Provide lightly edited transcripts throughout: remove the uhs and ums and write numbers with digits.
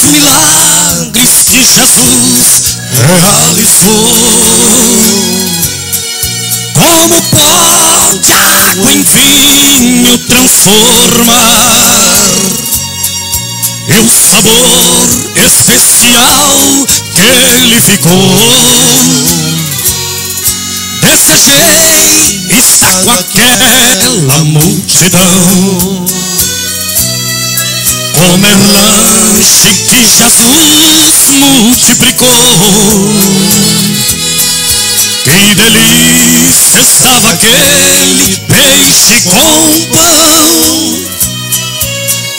milagres que Jesus realizou. Como pode água em vinho transformar, e o sabor especial que ele ficou. Desejei estar com aquela multidão, comer lanche que Jesus multiplicou. Que delícia estava aquele peixe com pão,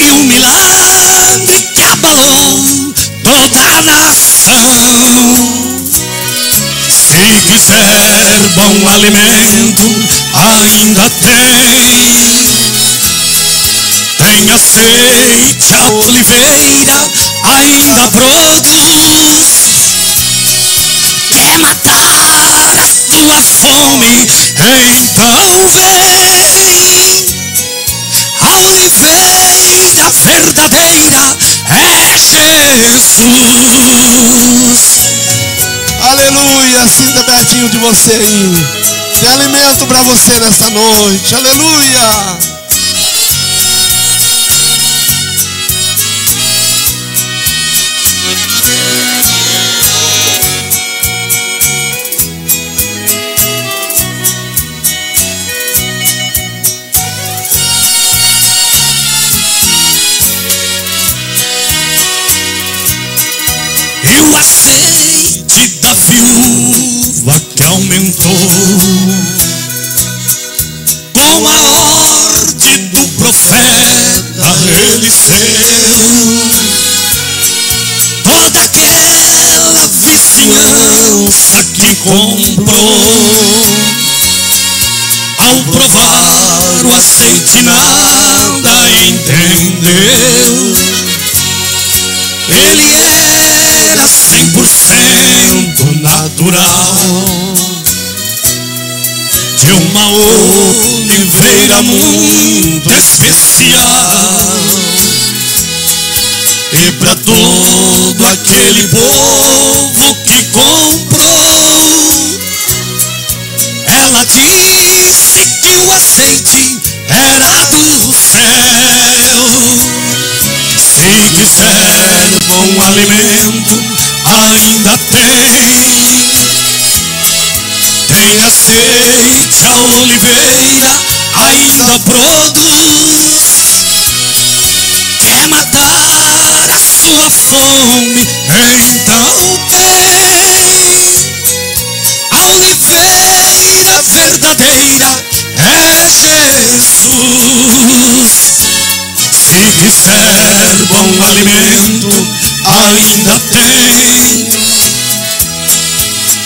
e um milagre que abalou toda a nação. Se quiser bom alimento, ainda tem. Tem azeite, a oliveira ainda produz. Quer matar a tua fome? Então vem. A oliveira verdadeira é Jesus. Aleluia, sinta pertinho de você aí. Tem alimento para você nesta noite. Aleluia. E o azeite da viúva que aumentou, com a ordem do profeta Eliseu. Toda aquela vizinhança que comprou, ao provar o azeite nada entendeu. Ele era 100% natural, de uma oliveira muito especial. E para todo aquele povo que comprou, ela disse que o azeite era do céu. Se quiser bom alimento, ainda tem. Tem azeite, a oliveira ainda produz. Quer matar a sua fome? Então vem. A oliveira verdadeira é Jesus. Se quiser bom alimento, ainda tem.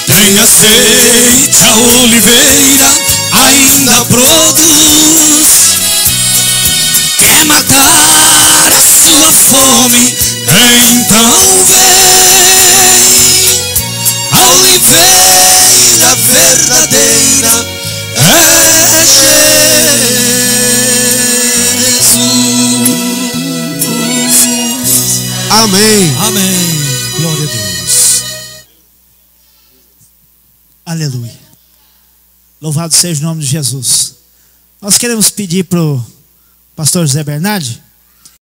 Tem azeite, a oliveira ainda produz. Quer matar a sua fome? Então vem. A oliveira verdadeira é Jesus. Amém. Amém. Glória a Deus. Aleluia. Louvado seja o nome de Jesus. Nós queremos pedir para o pastor José Bernardi